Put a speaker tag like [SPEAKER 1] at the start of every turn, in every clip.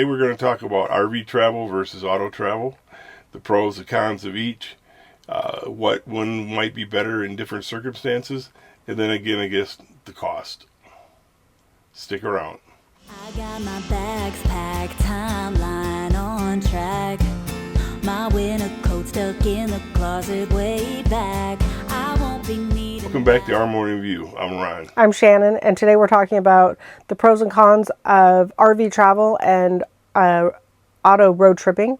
[SPEAKER 1] Today we're going to talk about RV travel versus auto travel, the pros and cons of each, what one might be better in different circumstances, and then again, I guess, the cost. Stick around.
[SPEAKER 2] I got my bags packed, timeline on track. My winter coat stuck in the closet way back. I won't be needing.
[SPEAKER 1] Welcome back to Our Morning View. I'm Ron.
[SPEAKER 3] I'm Shannon, and today we're talking about the pros and cons of RV travel and auto road tripping,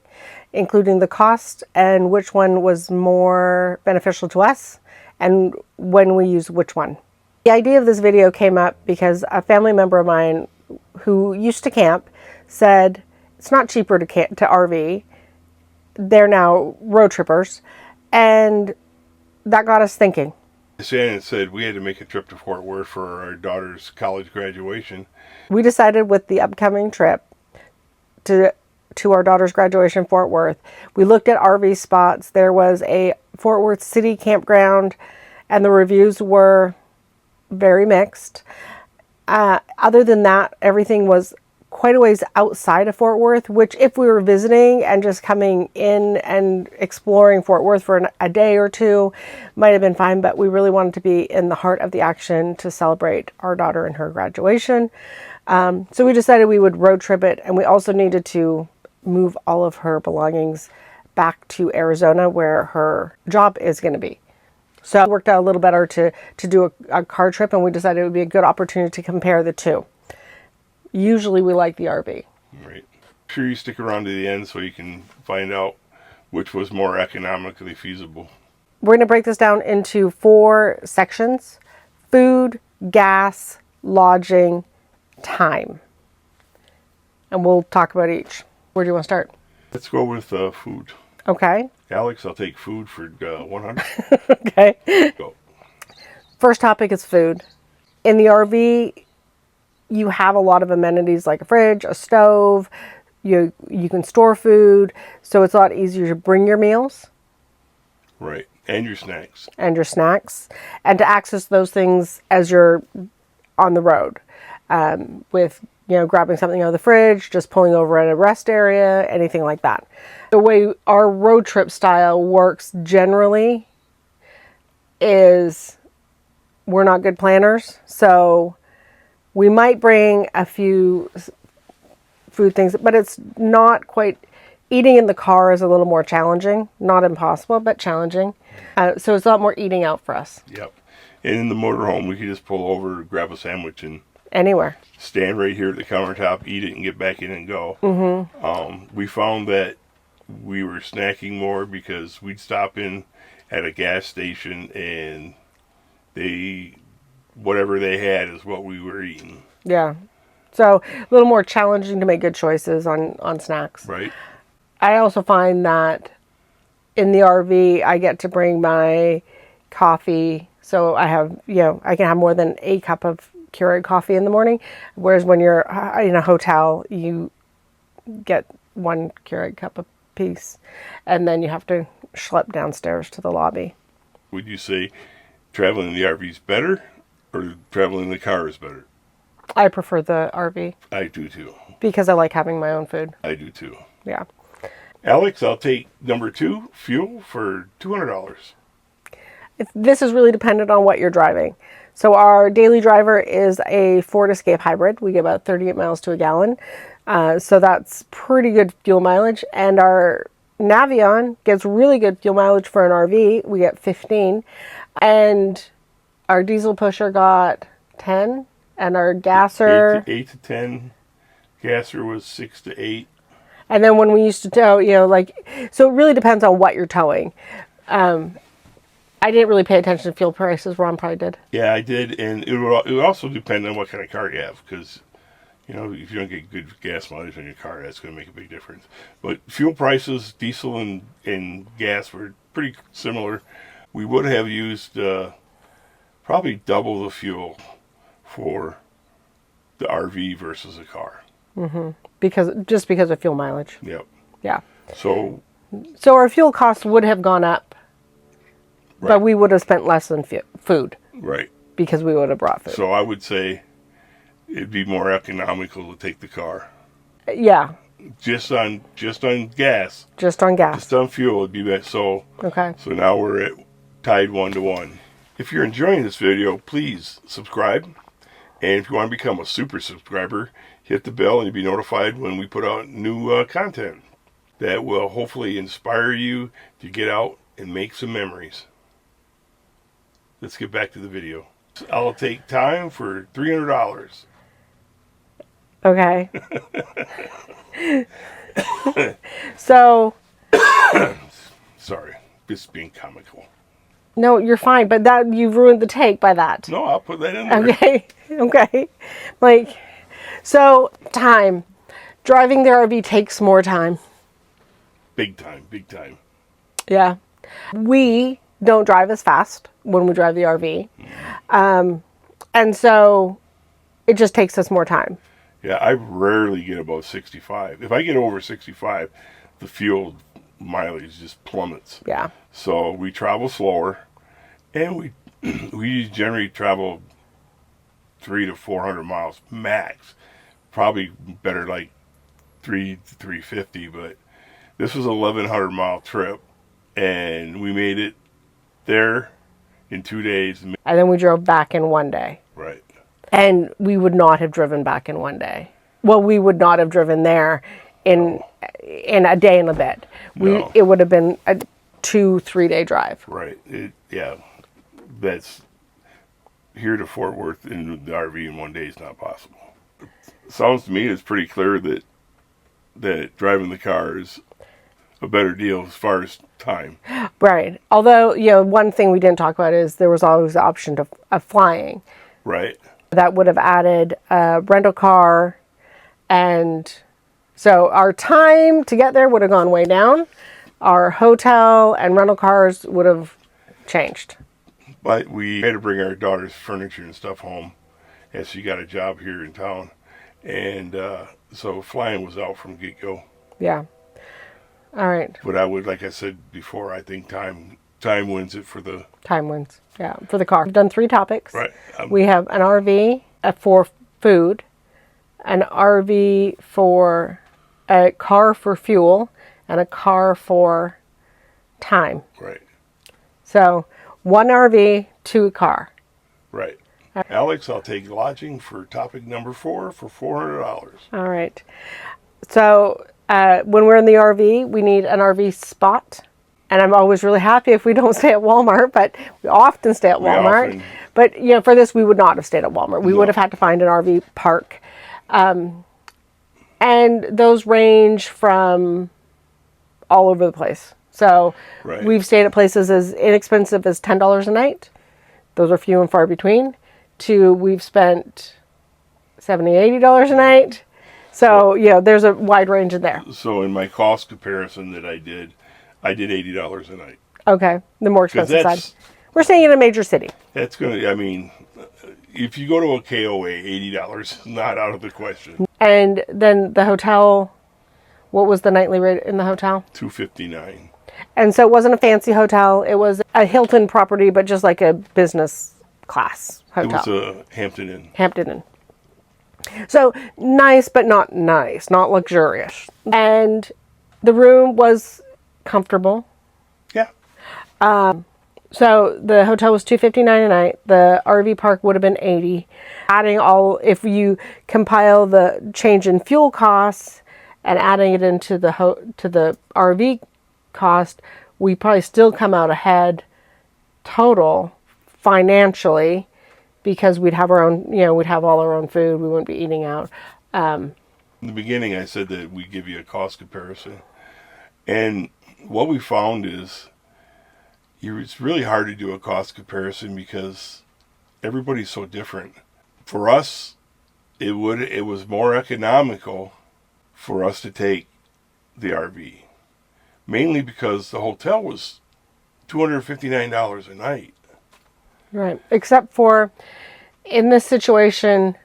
[SPEAKER 3] including the cost and which one was more beneficial to us and when we use which one. The idea of this video came up because a family member of mine who used to camp said it's not cheaper to RV. They're now road trippers, and that got us thinking.
[SPEAKER 1] Shannon said we had to make a trip to Fort Worth for our daughter's college graduation.
[SPEAKER 3] We decided with the upcoming trip to our daughter's graduation in Fort Worth, we looked at RV spots. There was a Fort Worth City campground, and the reviews were very mixed. Other than that, everything was quite a ways outside of Fort Worth, which if we were visiting and just coming in and exploring Fort Worth for a day or two might have been fine, but we really wanted to be in the heart of the action to celebrate our daughter and her graduation. So we decided we would road trip it, and we also needed to move all of her belongings back to Arizona where her job is going to be. So it worked out a little better to do a car trip, and we decided it would be a good opportunity to compare the two. Usually we like the RV.
[SPEAKER 1] Right. Sure you stick around to the end so you can find out which was more economically feasible.
[SPEAKER 3] We're going to break this down into 4 sections: food, gas, lodging, time. And we'll talk about each. Where do you want to start?
[SPEAKER 1] Let's go with food.
[SPEAKER 3] Okay.
[SPEAKER 1] Alex, I'll take food for 100.
[SPEAKER 3] Okay.
[SPEAKER 1] Go.
[SPEAKER 3] First topic is food. In the RV, you have a lot of amenities like a fridge, a stove, you can store food, so it's a lot easier to bring your meals.
[SPEAKER 1] Right, and your snacks.
[SPEAKER 3] And to access those things as you're on the road. With, grabbing something out of the fridge, just pulling over at a rest area, anything like that. The way our road trip style works generally is we're not good planners, so we might bring a few food things, but it's not quite. Eating in the car is a little more challenging. Not impossible, but challenging. So it's a lot more eating out for us.
[SPEAKER 1] Yep. And in the motorhome, we could just pull over, grab a sandwich, and
[SPEAKER 3] anywhere.
[SPEAKER 1] Stand right here at the countertop, eat it, and get back in and go.
[SPEAKER 3] Mm-hmm.
[SPEAKER 1] We found that we were snacking more because we'd stop in at a gas station and whatever they had is what we were eating.
[SPEAKER 3] Yeah. So a little more challenging to make good choices on snacks.
[SPEAKER 1] Right.
[SPEAKER 3] I also find that in the RV, I get to bring my coffee. So I have, I can have more than a cup of Keurig coffee in the morning. Whereas when you're in a hotel, you get 1 Keurig cup a piece. And then you have to schlep downstairs to the lobby.
[SPEAKER 1] Would you say traveling in the RV is better or traveling in the car is better?
[SPEAKER 3] I prefer the RV.
[SPEAKER 1] I do too.
[SPEAKER 3] Because I like having my own food.
[SPEAKER 1] I do too.
[SPEAKER 3] Yeah.
[SPEAKER 1] Alex, I'll take number 2, fuel, for $200.
[SPEAKER 3] This is really dependent on what you're driving. So our daily driver is a Ford Escape hybrid. We get about 38 miles to a gallon. So that's pretty good fuel mileage. And our Navion gets really good fuel mileage for an RV. We get 15. And our diesel pusher got 10. And our gasser...
[SPEAKER 1] 8 to 10. Gasser was 6 to 8.
[SPEAKER 3] And then when we used to tow, so it really depends on what you're towing. I didn't really pay attention to fuel prices. Ron probably did.
[SPEAKER 1] Yeah, I did. And it would also depend on what kind of car you have. Because, if you don't get good gas mileage on your car, that's going to make a big difference. But fuel prices, diesel and gas were pretty similar. We would have used probably double the fuel for the RV versus a car.
[SPEAKER 3] Mm-hmm. Because of fuel mileage.
[SPEAKER 1] Yep.
[SPEAKER 3] Yeah.
[SPEAKER 1] So
[SPEAKER 3] our fuel costs would have gone up,
[SPEAKER 1] right.
[SPEAKER 3] But we would have spent less on food.
[SPEAKER 1] Right.
[SPEAKER 3] Because we would have brought food.
[SPEAKER 1] So I would say it'd be more economical to take the car.
[SPEAKER 3] Yeah.
[SPEAKER 1] just on gas,
[SPEAKER 3] Just on gas.
[SPEAKER 1] just on fuel, it'd be better. So
[SPEAKER 3] Okay.
[SPEAKER 1] so now we're at tied 1-to-1. If you're enjoying this video, please subscribe, and if you want to become a super subscriber, hit the bell and you'll be notified when we put out new content that will hopefully inspire you to get out and make some memories. Let's get back to the video. I'll take time for $300.
[SPEAKER 3] Okay. So,
[SPEAKER 1] Sorry, just being comical.
[SPEAKER 3] no, you're fine, but that you've ruined the take by that.
[SPEAKER 1] No, I'll put that in there.
[SPEAKER 3] Okay. Okay. Like, so time. Driving the RV takes more time.
[SPEAKER 1] Big time, big time.
[SPEAKER 3] Yeah. We don't drive as fast when we drive the RV. And so it just takes us more time.
[SPEAKER 1] Yeah, I rarely get above 65. If I get over 65, the fuel mileage just plummets.
[SPEAKER 3] Yeah.
[SPEAKER 1] So we travel slower, and we generally travel 300 to 400 miles max. Probably better like 300 to 350, but this was a 1,100 mile trip, and we made it there in 2 days.
[SPEAKER 3] And then we drove back in one day.
[SPEAKER 1] Right.
[SPEAKER 3] And we would not have driven back in one day. Well, we would not have driven there in a day and a bit.
[SPEAKER 1] No.
[SPEAKER 3] It would have been a 2-3 day drive.
[SPEAKER 1] Right. Yeah. That's here to Fort Worth in the RV in one day is not possible. Sounds to me it's pretty clear that driving the car is a better deal as far as time.
[SPEAKER 3] Right. Although, one thing we didn't talk about is there was always the option of flying.
[SPEAKER 1] Right.
[SPEAKER 3] That would have added a rental car. And so our time to get there would have gone way down. Our hotel and rental cars would have changed.
[SPEAKER 1] But we had to bring our daughter's furniture and stuff home as she got a job here in town. And so flying was out from get-go.
[SPEAKER 3] Yeah. All right.
[SPEAKER 1] But I would, like I said before, I think time wins it for the...
[SPEAKER 3] Time wins. Yeah, for the car. We've done 3 topics.
[SPEAKER 1] Right.
[SPEAKER 3] We have an RV for food, an RV for a car for fuel, and a car for time.
[SPEAKER 1] Right.
[SPEAKER 3] So 1 RV, 2 car.
[SPEAKER 1] Right. Alex, I'll take lodging for topic number 4 for $400.
[SPEAKER 3] All right. So when we're in the RV, we need an RV spot. And I'm always really happy if we don't stay at Walmart, but we often stay at Walmart. But, for this, we would not have stayed at Walmart. We would have had to find an RV park. And those range from all over the place. So we've stayed at places as inexpensive as $10 a night. Those are few and far between. To we've spent $70, $80 a night. So, there's a wide range in there.
[SPEAKER 1] So in my cost comparison that I did $80 a night.
[SPEAKER 3] Okay, the more expensive side. We're staying in a major city.
[SPEAKER 1] That's going to, if you go to a KOA, $80 is not out of the question.
[SPEAKER 3] And then the hotel, what was the nightly rate in the hotel?
[SPEAKER 1] $259.
[SPEAKER 3] And so it wasn't a fancy hotel. It was a Hilton property, but just like a business class hotel.
[SPEAKER 1] It was a Hampton Inn.
[SPEAKER 3] Hampton Inn. So nice, but not nice, not luxurious. And the room was comfortable.
[SPEAKER 1] Yeah.
[SPEAKER 3] So the hotel was $259 a night. The RV park would have been $80. Adding if you compile the change in fuel costs and adding it into the RV cost, we probably still come out ahead total financially because we'd have our own, we'd have all our own food. We wouldn't be eating out.
[SPEAKER 1] In the beginning, I said that we give you a cost comparison. And what we found is it's really hard to do a cost comparison because everybody's so different. For us, it was more economical for us to take the RV. Mainly because the hotel was $259 a night.
[SPEAKER 3] Right. Except for in this situation,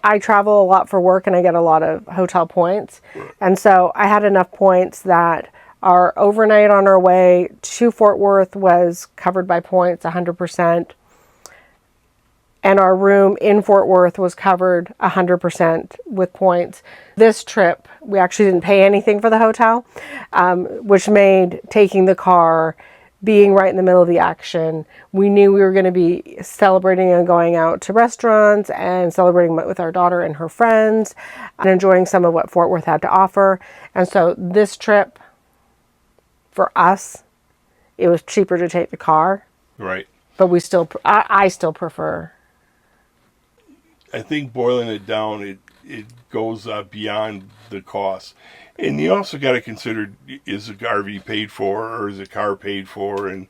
[SPEAKER 3] I travel a lot for work and I get a lot of hotel points. Right. And so I had enough points that our overnight on our way to Fort Worth was covered by points 100%. and our room in Fort Worth was covered 100% with points. This trip, we actually didn't pay anything for the hotel, which made taking the car, being right in the middle of the action. We knew we were going to be celebrating and going out to restaurants and celebrating with our daughter and her friends and enjoying some of what Fort Worth had to offer. And so this trip, for us, it was cheaper to take the car.
[SPEAKER 1] Right.
[SPEAKER 3] But I still prefer.
[SPEAKER 1] I think boiling it down, it goes beyond the cost. And you also got to consider, is the RV paid for or is the car paid for? And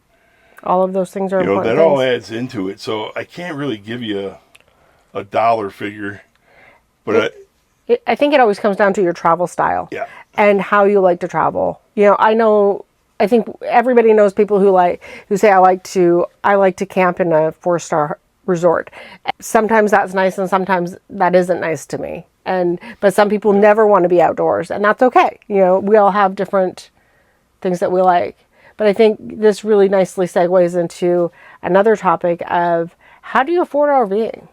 [SPEAKER 3] all of those things are important.
[SPEAKER 1] That all adds into it. So I can't really give you a dollar figure. But
[SPEAKER 3] I think it always comes down to your travel style.
[SPEAKER 1] Yeah.
[SPEAKER 3] And how you like to travel. I think everybody knows people who say I like to camp in a 4-star resort. Sometimes that's nice and sometimes that isn't nice to me. But some people never want to be outdoors, and that's okay. We all have different things that we like. But I think this really nicely segues into another topic of how do you afford RVing?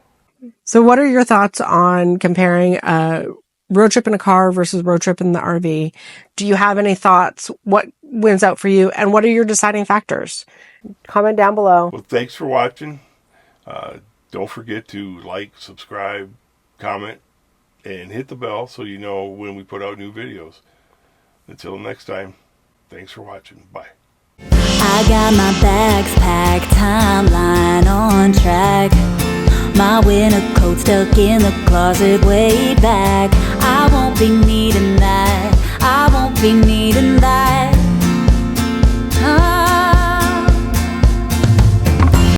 [SPEAKER 3] So what are your thoughts on comparing a road trip in a car versus road trip in the RV? Do you have any thoughts? What wins out for you? And what are your deciding factors? Comment down below.
[SPEAKER 1] Well, thanks for watching. Don't forget to like, subscribe, comment, and hit the bell so you know when we put out new videos. Until next time, thanks for watching. Bye.
[SPEAKER 2] I got my bags packed, timeline on track. My winter coat stuck in the closet way back. I won't be needing that. I won't be needing that.